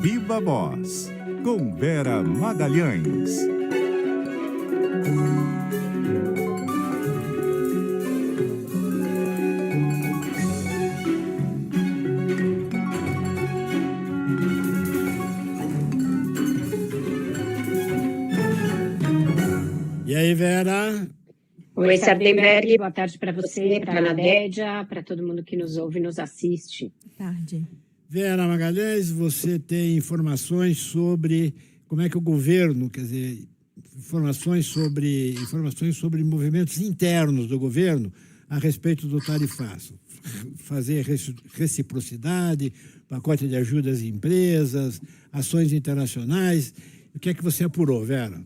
Viva Voz, com Vera Magalhães. E aí, Vera? Oi, Sardenberg, boa tarde para você, para a Nadédia, para todo mundo que nos ouve e nos assiste. Boa tarde. Vera Magalhães, você tem informações sobre como é que o governo, quer dizer, informações sobre movimentos internos do governo a respeito do tarifaço. Fazer reciprocidade, pacote de ajuda às empresas, ações internacionais. O que é que você apurou, Vera?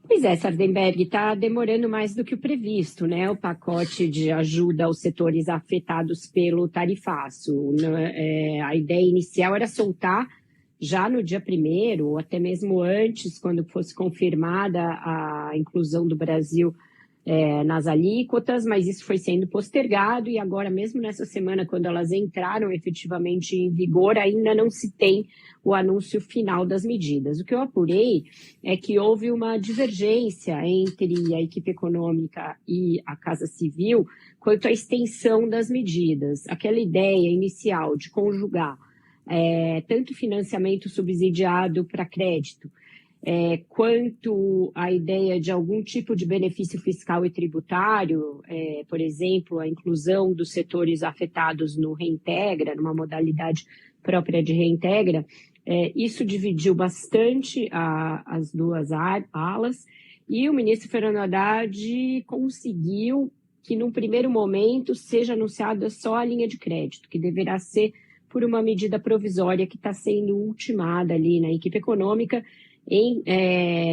Pois é, Sardenberg, está demorando mais do que o previsto, né? O pacote de ajuda aos setores afetados pelo tarifaço. A ideia inicial era soltar já no dia 1º, ou até mesmo antes, quando fosse confirmada a inclusão do Brasil nas alíquotas, mas isso foi sendo postergado e agora, mesmo nessa semana, quando elas entraram efetivamente em vigor, ainda não se tem o anúncio final das medidas. O que eu apurei é que houve uma divergência entre a equipe econômica e a Casa Civil quanto à extensão das medidas. Aquela ideia inicial de conjugar tanto financiamento subsidiado para crédito, quanto a ideia de algum tipo de benefício fiscal e tributário, por exemplo, a inclusão dos setores afetados no Reintegra, numa modalidade própria de Reintegra, isso dividiu bastante as duas alas, e o ministro Fernando Haddad conseguiu que, num primeiro momento, seja anunciada só a linha de crédito, que deverá ser por uma medida provisória que está sendo ultimada ali na equipe econômica, em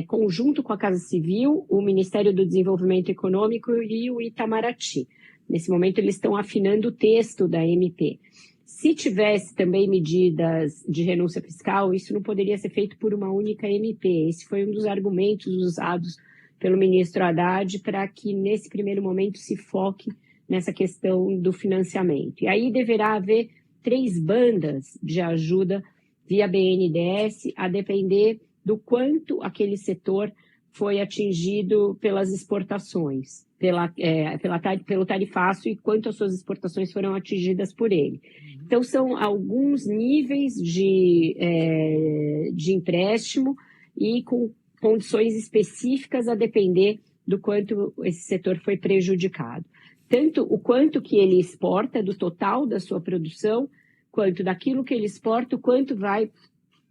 conjunto com a Casa Civil, o Ministério do Desenvolvimento Econômico e o Itamaraty. Nesse momento, eles estão afinando o texto da MP. Se tivesse também medidas de renúncia fiscal, isso não poderia ser feito por uma única MP. Esse foi um dos argumentos usados pelo ministro Haddad para que, nesse primeiro momento, se foque nessa questão do financiamento. E aí deverá haver 3 bandas de ajuda via BNDES, a depender do quanto aquele setor foi atingido pelas exportações, pelo tarifaço e quanto as suas exportações foram atingidas por ele. Então, são alguns níveis de empréstimo e com condições específicas a depender do quanto esse setor foi prejudicado. Tanto o quanto que ele exporta do total da sua produção, quanto daquilo que ele exporta, o quanto vai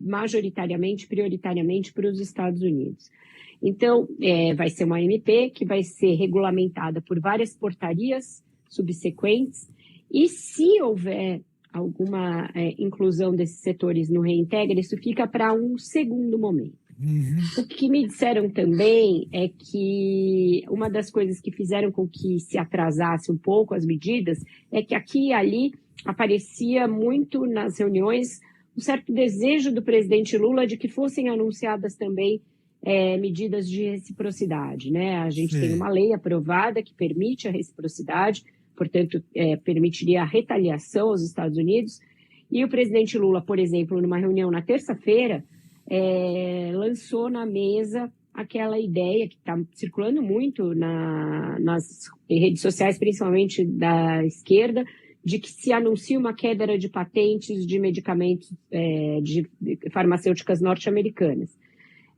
majoritariamente, prioritariamente para os Estados Unidos. Então, vai ser uma MP que vai ser regulamentada por várias portarias subsequentes e, se houver alguma inclusão desses setores no Reintegra, isso fica para um segundo momento. O que me disseram também é que uma das coisas que fizeram com que se atrasasse um pouco as medidas é que aqui e ali aparecia muito nas reuniões um certo desejo do presidente Lula de que fossem anunciadas também medidas de reciprocidade, né? A gente tem uma lei aprovada que permite a reciprocidade, portanto, permitiria a retaliação aos Estados Unidos. E o presidente Lula, por exemplo, numa reunião na terça-feira, lançou na mesa aquela ideia que está circulando muito nas redes sociais, principalmente da esquerda, de que se anuncia uma queda de patentes de medicamentos de farmacêuticas norte-americanas.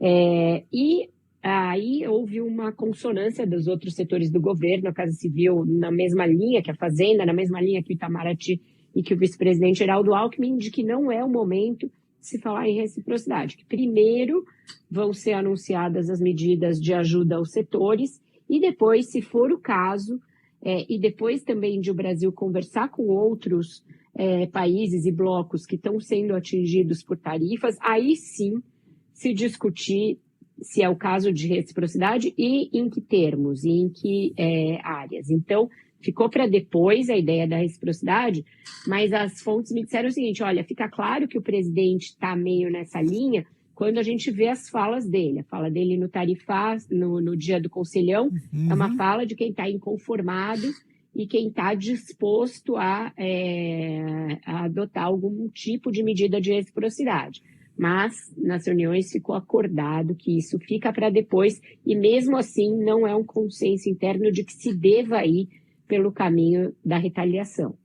E aí houve uma consonância dos outros setores do governo, a Casa Civil na mesma linha que a Fazenda, na mesma linha que o Itamaraty e que o vice-presidente Geraldo Alckmin, de que não é o momento de se falar em reciprocidade, que primeiro vão ser anunciadas as medidas de ajuda aos setores e depois, se for o caso, e depois também de o Brasil conversar com outros países e blocos que estão sendo atingidos por tarifas, aí sim se discutir se é o caso de reciprocidade e em que termos, e em que áreas. Então, ficou para depois a ideia da reciprocidade, mas as fontes me disseram o seguinte: olha, fica claro que o presidente está meio nessa linha quando a gente vê as falas dele. A fala dele no dia do Conselhão é uma fala de quem está inconformado e quem está disposto a adotar algum tipo de medida de reciprocidade. Mas nas reuniões ficou acordado que isso fica para depois, e mesmo assim não é um consenso interno de que se deva ir pelo caminho da retaliação.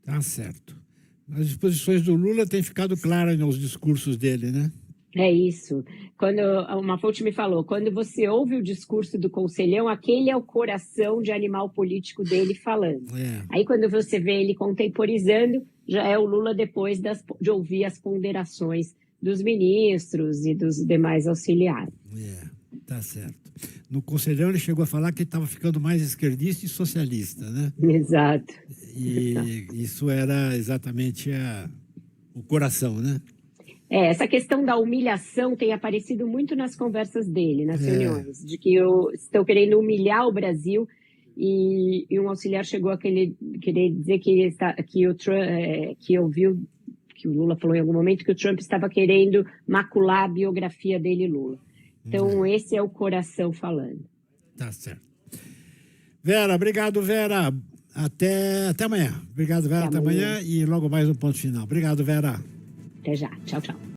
Tá certo. As disposições do Lula têm ficado claras nos discursos dele, né? É isso. Quando uma fonte me falou, quando você ouve o discurso do Conselhão, aquele é o coração de animal político dele falando. Aí quando você vê ele contemporizando, já é o Lula depois de ouvir as ponderações dos ministros e dos demais auxiliares. Tá certo. No Conselhão ele chegou a falar que estava ficando mais esquerdista e socialista, né? Exato. E isso era exatamente o coração, né? Essa questão da humilhação tem aparecido muito nas conversas dele, nas reuniões, de que estão querendo humilhar o Brasil, e um auxiliar chegou a querer dizer que o Trump, que ouviu que o Lula falou em algum momento que o Trump estava querendo macular a biografia dele, Lula. Então, esse é o coração falando. Tá certo. Vera, obrigado, Vera. Até amanhã. Obrigado, Vera. Até amanhã e logo mais um ponto final. Obrigado, Vera. Até já. Tchau, tchau.